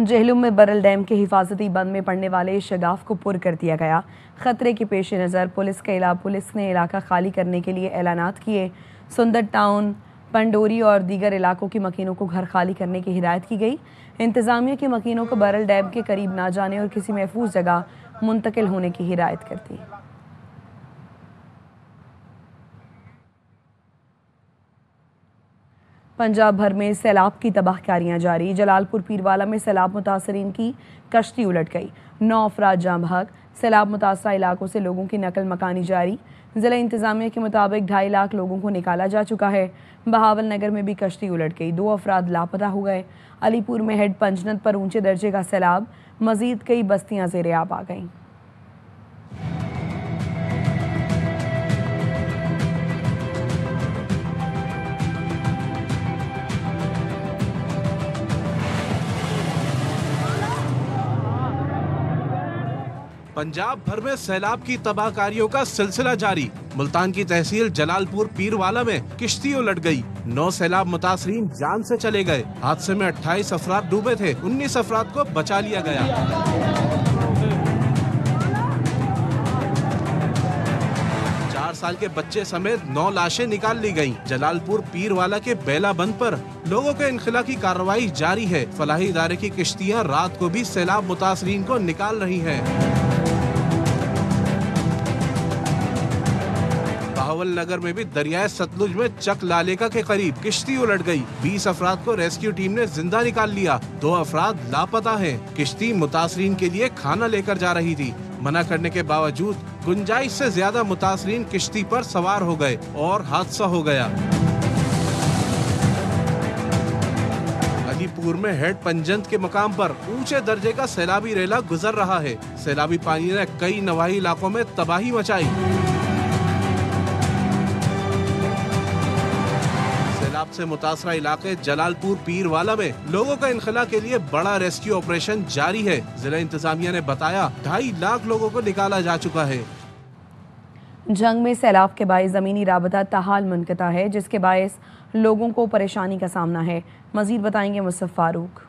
जेहलुम में बरल डैम के हिफाजती बंद में पड़ने वाले शगाफ को पुर कर दिया गया। खतरे के पेश नज़र पुलिस ने इलाका खाली करने के लिए ऐलानात किए। सुंदर टाउन, पंडोरी और दीगर इलाकों की मकीनों को घर खाली करने की हिदायत की गई। इंतज़ामिया की मकीनों को बरल डैम के करीब ना जाने और किसी महफूज जगह मुंतकिल होने की हिदायत करती। पंजाब भर में सैलाब की तबाहकारियां जारी। जलालपुर पीरवाला में सैलाब मुतासरीन की कश्ती उलट गई, 9 अफराद जाँ बहक। सैलाब मुतासरा इलाकों से लोगों की नकल मकानी जारी। जिला इंतजामिया के मुताबिक 2.5 लाख लोगों को निकाला जा चुका है। बहावल नगर में भी कश्ती उलट गई, 2 अफराद लापता हो गए। अलीपुर में हेड पंजनत पर ऊंचे दर्जे का सैलाब, मजीद कई बस्तियां ज़ेरे आब आ गईं। पंजाब भर में सैलाब की तबाहकारियों का सिलसिला जारी। मुल्तान की तहसील जलालपुर पीरवाला में किश्ती उलट गई, 9 सैलाब मुतासरीन जान से चले गए। हादसे में 28 अफराद डूबे थे, 19 अफराद को बचा लिया गया। 4 साल के बच्चे समेत 9 लाशें निकाल ली गयी। जलालपुर पीरवाला के बेला बंद पर लोगों के इनखला की कार्रवाई जारी है। फलाही इदारे की किश्तियां रात को भी सैलाब मुतासरीन को निकाल रही हैं। बहावल नगर में भी दरियाए सतलुज में चक लालेका के करीब किश्ती उलट गई। 20 अफराद को रेस्क्यू टीम ने जिंदा निकाल लिया, 2 अफराद लापता हैं। किश्ती मुतासरीन के लिए खाना लेकर जा रही थी। मना करने के बावजूद गुंजाइश से ज्यादा मुतासरीन किश्ती पर सवार हो गए और हादसा हो गया। अलीपुर में हेड पंजंत के मकाम पर ऊंचे दर्जे का सैलाबी रेला गुजर रहा है। सैलाबी पानी ने कई नवाही इलाकों में तबाही मचाई। सैलाब से मुतासरा इलाके जलालपुर पीरवाला में लोगों का इनखला के लिए बड़ा रेस्क्यू ऑपरेशन जारी है। जिला इंतजामिया ने बताया 2.5 लाख लोगों को निकाला जा चुका है। जंग में सैलाब के बायस ज़मीनी राबता ताहाल मुनक़ता है, जिसके बायस लोगों को परेशानी का सामना है। मजीद बताएंगे मुस्तफ़ा फारूक।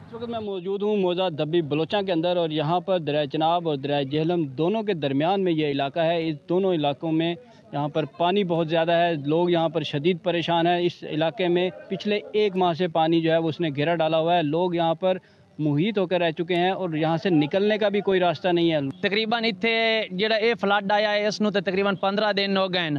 इस वक्त मैं मौजूद हूँ मौजा दब्बी बलोचा के अंदर और यहाँ पर दरिया चनाब और दरिया जेहलम दोनों के दरमियान में ये इलाका है। इस दोनों इलाकों में यहाँ पर पानी बहुत ज़्यादा है, लोग यहाँ पर शदीद परेशान हैं। इस इलाके में पिछले 1 माह से पानी जो है वो उसने घेरा डाला हुआ है। लोग यहाँ पर मुहित होकर रह चुके हैं और यहाँ से निकलने का भी कोई रास्ता नहीं है। तकरीबन इत्थे जेड़ा ये फ्लड आया है इसनू तो तकरीबन 15 दिन हो गए,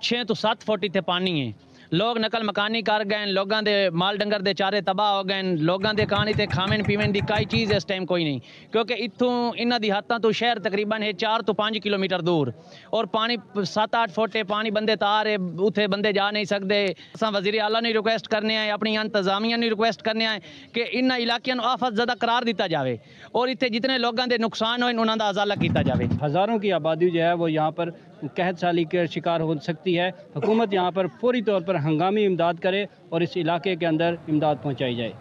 6 तो 7 फुट इत्थे पानी है। लोग नकल मकानी कर गए, लोगों के माल डंगर के चारे तबाह हो गए, लोगों के कहानी ते खावन पीवन की कई चीज़ इस टाइम कोई नहीं, क्योंकि इतों इन्हों की हत्तों तो शहर तकरीबन है 4 तो 5 किलोमीटर दूर और पानी 7-8 फुट है, पानी बंदे तार है, उथे बंदे जा नहीं सकते। अस वज़ीर आला ने रिक्वेस्ट करने हैं, अपनी इंतजामिया ने रिक्वेस्ट करने हैं कि इन इलाकों आफत ज़्यादा करार दिता जाए और इतने जितने लोगों के नुकसान हो उन्होंने अजाला किया जाए। हज़ारों की आबादी जो है वो यहाँ पर कहत साली के शिकार हो सकती है। हुकूमत यहाँ पर फौरी तौर पर हंगामी इमदाद करे और इस इलाके के अंदर इमदाद पहुँचाई जाए।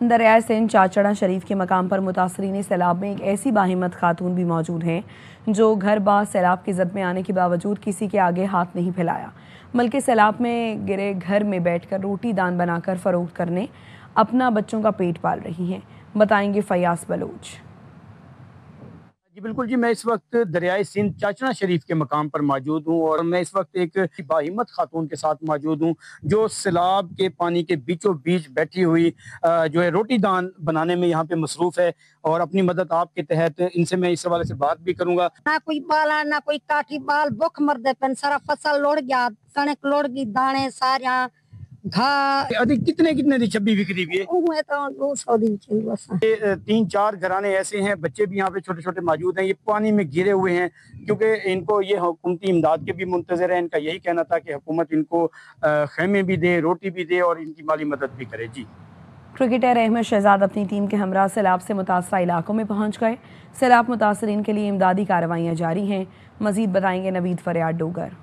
दरियाए सिंध चाचड़ा शरीफ के मकाम पर मुतासरीन सैलाब में एक ऐसी बाहिम्मत खातून भी मौजूद हैं जो घर बार सैलाब की जद में आने के बावजूद किसी के आगे हाथ नहीं फैलाया, बल्कि सैलाब में गिरे घर में बैठकर रोटी दान बनाकर फ़रोख्त करने अपना बच्चों का पेट पाल रही हैं। बताएंगे फयाज बलोच। जी बिल्कुल जी, मैं इस वक्त दरियाए सिंध चाचड़ा शरीफ के मकाम पर मौजूद हूँ और मैं इस वक्त एक बाहिम्मत खातून के साथ मौजूद हूँ जो सैलाब के पानी के बीचों बीच बैठी हुई जो है रोटी दान बनाने में यहाँ पे मसरूफ़ है और अपनी मदद आपके तहत इनसे मैं इस हवाले से बात भी करूँगा। ना कोई बाला ना कोई काठी बाल भुख मर दे पेन सारा फसल लोड़ गया, कणक लोड़ गई, दाने सारिया घा अधिक कितने दी छब्बी बिक्री हुई है? तो 200 दिन चाहिए बस। 3-4 घराने ऐसे हैं, बच्चे भी यहाँ पे छोटे छोटे मौजूद हैं, ये पानी में घिरे हुए हैं क्योंकि इनको ये हुकूमती इमदाद के भी मुंतज़र है। इनका यही कहना था कि हुकूमत इनको खेमे भी दे, रोटी भी दे और इनकी माली मदद भी करे। जी क्रिकेटर अहमद शहजाद अपनी टीम के हमरा सैलाब से मुतासरा इलाकों में पहुँच गए। सैलाब मुतासरीन के लिए इमदादी कार्रवाइयाँ जारी हैं। मजीद बताएंगे नवीद फरियाद डोगर।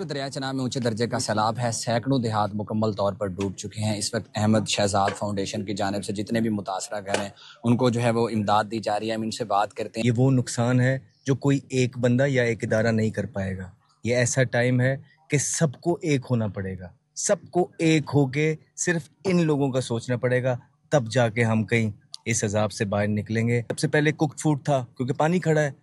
दरिया चनाब में ऊंचे दर्जे का सैलाब है, सैकड़ों देहात मुकम्मल तौर पर डूब चुके हैं। इस वक्त अहमद शहजाद फाउंडेशन की जानिब से जितने भी मुतासरा घर हैं उनको जो है वो इमदाद दी जा रही है। हम इनसे बात करते हैं। ये वो नुकसान है जो कोई एक बंदा या एक इदारा नहीं कर पाएगा। ये ऐसा टाइम है कि सबको एक होना पड़ेगा, सबको एक होके सिर्फ इन लोगों का सोचना पड़ेगा। तब जाके हम कहीं इस अजाब से बाहर निकलेंगे। सबसे पहले कुक्ड फूड था, क्योंकि पानी खड़ा है,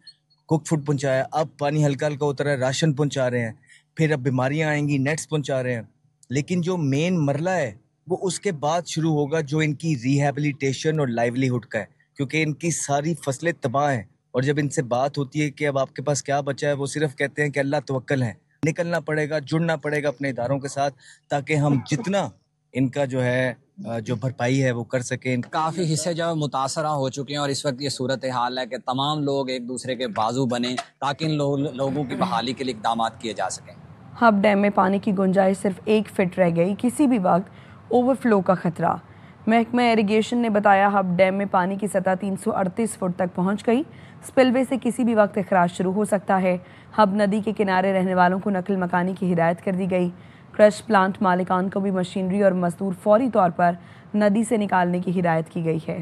कुक फूड पहुंचाया, अब पानी हल्का हल्का उतरा है, राशन पहुंचा रहे हैं, फिर अब बीमारियां आएंगी, नेट्स पहुंचा रहे हैं। लेकिन जो मेन मरला है वो उसके बाद शुरू होगा, जो इनकी रिहैबिलिटेशन और लाइवलीहुड का है, क्योंकि इनकी सारी फसलें तबाह हैं। और जब इनसे बात होती है कि अब आपके पास क्या बचा है, वो सिर्फ कहते हैं कि अल्लाह तवक्कल है। निकलना पड़ेगा, जुड़ना पड़ेगा अपने इदारों के साथ, ताकि हम जितना इनका जो है जो भरपाई है वो कर सकें। काफ़ी हिस्से जो है मुतासरा हो चुके हैं और इस वक्त ये सूरत हाल है कि तमाम लोग एक दूसरे के बाजू बने ताकि इन लोगों की बहाली के लिए इक़दाम किए जा सकें। हब डैम में पानी की गुंजाइश सिर्फ 1 फीट रह गई, किसी भी वक्त ओवरफ्लो का खतरा। महकमा इरिगेशन ने बताया हब डैम में पानी की सतह 338 फुट तक पहुंच गई। स्पिलवे से किसी भी वक्त इखराज शुरू हो सकता है। हब नदी के किनारे रहने वालों को नकल मकानी की हिदायत कर दी गई। क्रश प्लांट मालिकान को भी मशीनरी और मजदूर फौरी तौर पर नदी से निकालने की हिदायत की गई है।